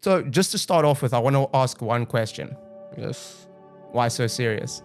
So just to start off with, I want to ask one question. Yes. Why so serious?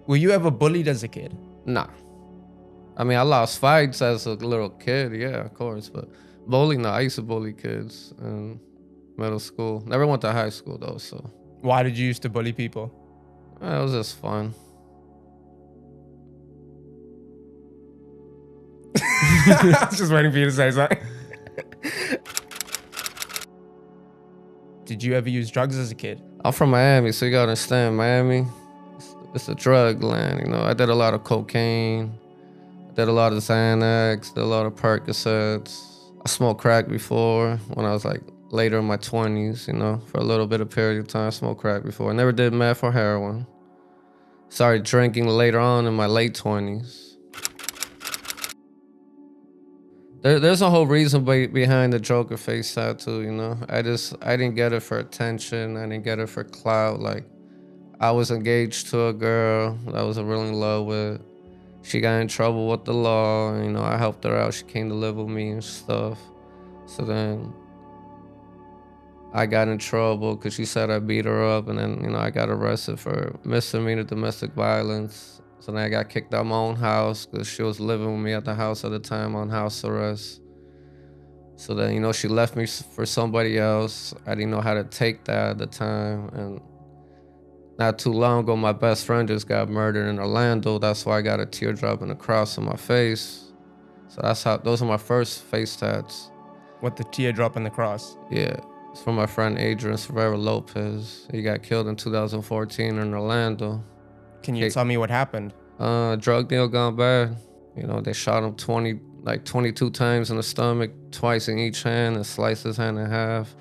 Were you ever bullied as a kid? Nah. I mean, I lost fights as a little kid, yeah, of course. But bullying, no, I used to bully kids in middle school. Never went to high school, though, so. Why did you used to bully people? It was just fun. I was just waiting for you to say something. Did you ever use drugs as a kid? I'm from Miami, so you gotta understand, Miami, it's a drug land, you know. I did a lot of cocaine, I did a lot of Xanax, did a lot of Percocets. I smoked crack before when I was like later in my 20s, you know, for a little bit of period of time. I smoked crack before. I never did meth or heroin. Started drinking later on in my late 20s. There's a whole reason behind the Joker face tattoo, you know. I didn't get it for attention. I didn't get it for clout. Like, I was engaged to a girl that I was really in love with. She got in trouble with the law. You know, I helped her out. She came to live with me and stuff. So then I got in trouble because she said I beat her up. And then, you know, I got arrested for misdemeanor domestic violence. So then I got kicked out of my own house because she was living with me at the house at the time on house arrest. So then, you know, she left me for somebody else. I didn't know how to take that at the time. And not too long ago, my best friend just got murdered in Orlando. That's why I got a teardrop and a cross on my face. So those are my first face tats. What, the teardrop and the cross? Yeah, it's from my friend Adrian Severo Lopez. He got killed in 2014 in Orlando. Can you tell me what happened? Drug deal gone bad. You know, they shot him 22 times in the stomach, twice in each hand, and sliced his hand in half.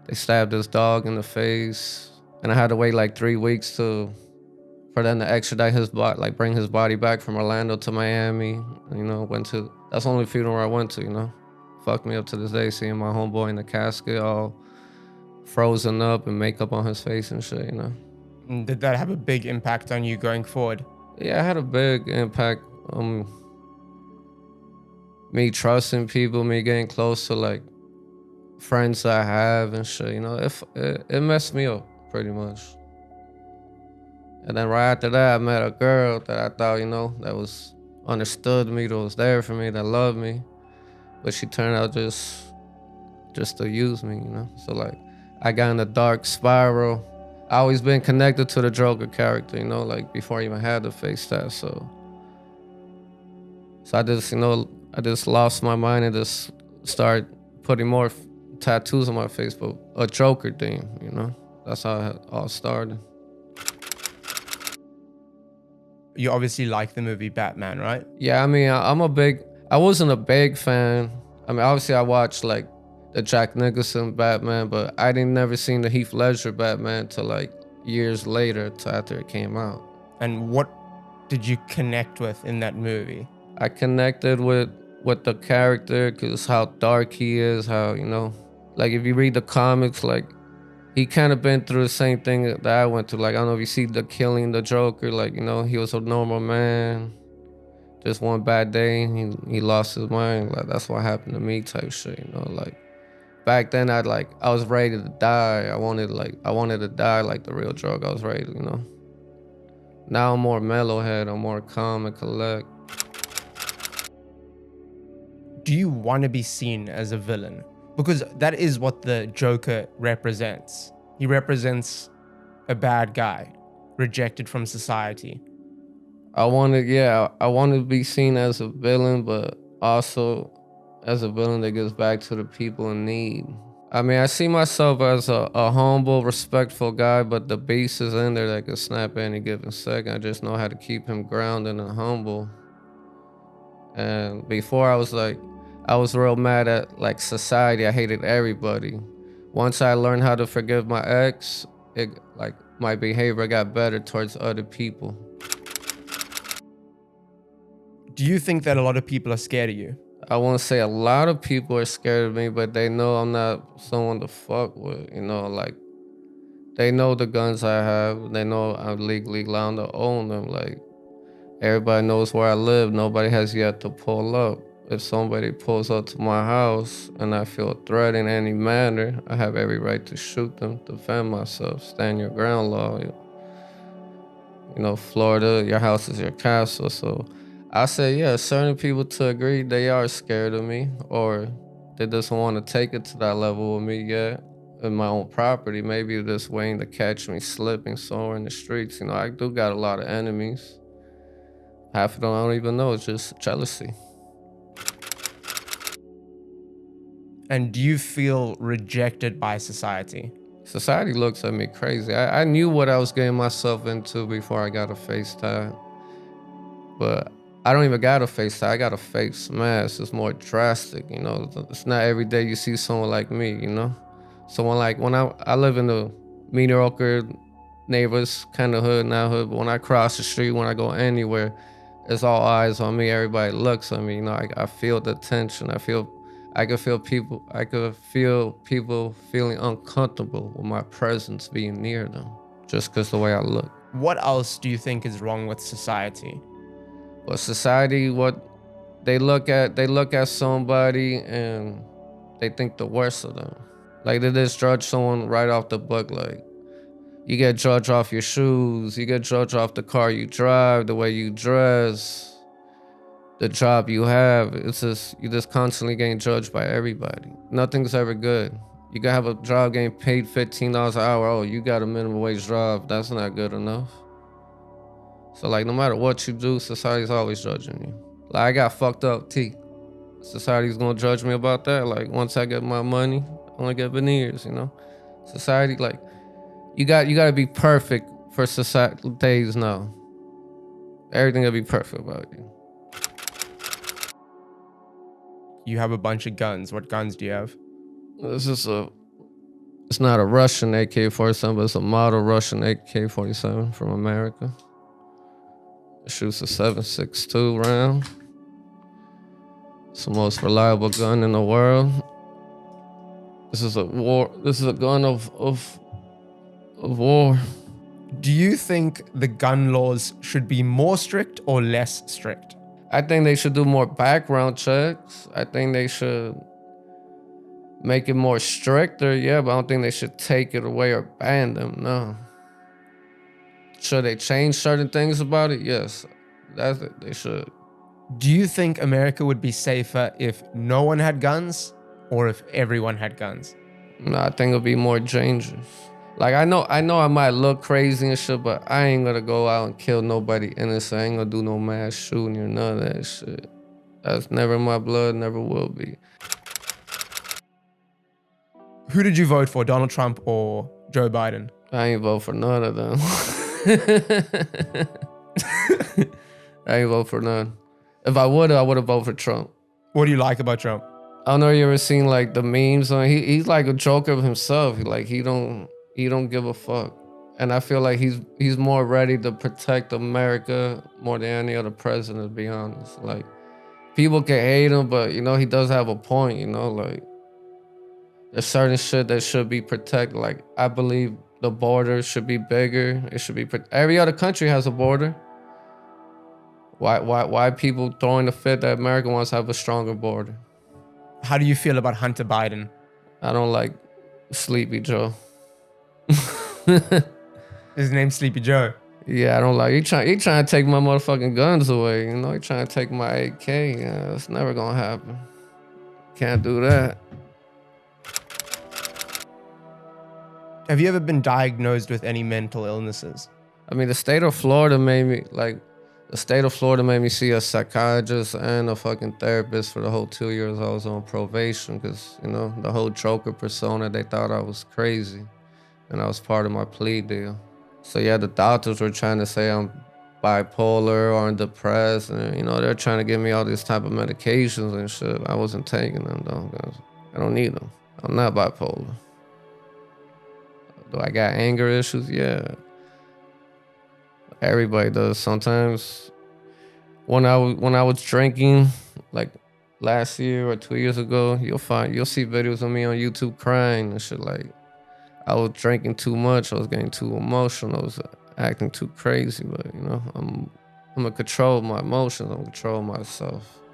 They stabbed his dog in the face. And I had to wait like 3 weeks for them to extradite his body, like bring his body back from Orlando to Miami. You know, that's the only funeral I went to, you know. Fucked me up to this day, seeing my homeboy in the casket all frozen up and makeup on his face and shit, you know. Did that have a big impact on you going forward? Yeah, it had a big impact on me trusting people, me getting close to like friends I have and shit, you know. It messed me up pretty much. And then right after that, I met a girl that I thought, you know, that was understood me, that was there for me, that loved me. But she turned out just to use me, you know. So like, I got in a dark spiral. I always been connected to the Joker character, you know, like before I even had the face tat. So I just, you know, I just lost my mind and just started putting more tattoos on my face, but a Joker theme, you know. That's how it all started. You obviously like the movie Batman, right? Yeah, I mean, I wasn't a big fan. I mean, obviously I watched like the Jack Nicholson Batman, but I didn't never seen the Heath Ledger Batman till like years later, till after it came out. And what did you connect with in that movie? I connected with the character because how dark he is, how, you know, like if you read the comics, like he kind of been through the same thing that I went through. Like, I don't know if you see the killing the Joker, like, you know, he was a normal man. Just one bad day, he lost his mind. Like, that's what happened to me type shit, you know, like. Back then, I was ready to die. I wanted to die like the real drug. I was ready, you know. Now I'm more mellow head. I'm more calm and collect. Do you want to be seen as a villain? Because that is what the Joker represents. He represents a bad guy, rejected from society. I wanted to be seen as a villain, but also as a villain that gives back to the people in need. I mean, I see myself as a humble, respectful guy, but the beast is in there that can snap any given second. I just know how to keep him grounded and humble. And before I was real mad at like society. I hated everybody. Once I learned how to forgive my ex, my behavior got better towards other people. Do you think that a lot of people are scared of you? I won't say a lot of people are scared of me, but they know I'm not someone to fuck with, you know, like they know the guns I have. They know I'm legally allowed to own them. Like, Everybody knows where I live. Nobody has yet to pull up. If somebody pulls up to my house and I feel threatened in any manner, I have every right to shoot them, defend myself, stand your ground law. You know, Florida, your house is your castle. So I say, yeah, certain people to agree they are scared of me or they just want to take it to that level with me yet in my own property. Maybe they're just waiting to catch me slipping somewhere in the streets. You know, I do got a lot of enemies. Half of them I don't even know. It's just jealousy. And do you feel rejected by society? Society looks at me crazy. I knew what I was getting myself into before I got a face tag. But I don't even got a face tag. I got a face mask. It's more drastic, you know. It's not every day you see someone like me, you know. Someone like when I live in the mediocre neighbors kind of hood, not hood, but when I cross the street, when I go anywhere, it's all eyes on me. Everybody looks at me, you know. I feel the tension. I could feel people feeling uncomfortable with my presence being near them just because the way I look. What else do you think is wrong with society? But society, what they look at somebody and they think the worst of them. Like they just judge someone right off the book. Like you get judged off your shoes, you get judged off the car you drive, the way you dress, the job you have. It's just you just constantly getting judged by everybody. Nothing's ever good. You can have a job getting paid $15 an hour. Oh, you got a minimum wage job. That's not good enough. So like no matter what you do, society's always judging you. Like I got fucked up teeth. Society's gonna judge me about that. Like once I get my money, I'm gonna get veneers, you know? Society, like you gotta be perfect for society days now. Everything gotta be perfect about you. You have a bunch of guns. What guns do you have? It's not a Russian AK-47, but it's a model Russian AK-47 from America. It shoots a 7.62 round. It's the most reliable gun in the world. This is a gun of war. Do you think the gun laws should be more strict or less strict? I think they should do more background checks. I think they should make it more stricter, yeah, but I don't think they should take it away or ban them, no. Should they change certain things about it? Yes, that's it, they should. Do you think America would be safer if no one had guns or if everyone had guns? No, I think it'll be more dangerous. Like I know I might look crazy and shit, but I ain't gonna go out and kill nobody innocent. I ain't gonna do no mass shooting or none of that shit. That's never in my blood, never will be. Who did you vote for, Donald Trump or Joe Biden? I ain't vote for none of them. I ain't vote for none. If I would have voted for Trump. What do you like about Trump? I don't know if you ever seen like the memes on he's like a joker of himself. He don't give a fuck. And I feel like he's more ready to protect America more than any other president, to be honest. Like people can hate him, but you know, he does have a point, you know, like there's certain shit that should be protected. Like I believe the border should be bigger. It should be every other country has a border. Why people throwing the fit that America wants to have a stronger border? How do you feel about Hunter Biden? I don't like Sleepy Joe. His name's Sleepy Joe. Yeah, I don't like he trying to take my motherfucking guns away. You know, he trying to take my AK. Yeah, it's never gonna happen. Can't do that. Have you ever been diagnosed with any mental illnesses? I mean, the state of Florida made me see a psychiatrist and a fucking therapist for the whole 2 years I was on probation because, you know, the whole Joker persona, they thought I was crazy and I was part of my plea deal. So yeah, the doctors were trying to say I'm bipolar or I'm depressed and, you know, they're trying to give me all these type of medications and shit. I wasn't taking them though, because I don't need them. I'm not bipolar. Do I got anger issues? Yeah. Everybody does. Sometimes when I was drinking, like last year or 2 years ago, you'll see videos of me on YouTube crying and shit. Like I was drinking too much, I was getting too emotional, I was acting too crazy. But you know, I'm gonna control my emotions. I'm gonna control myself.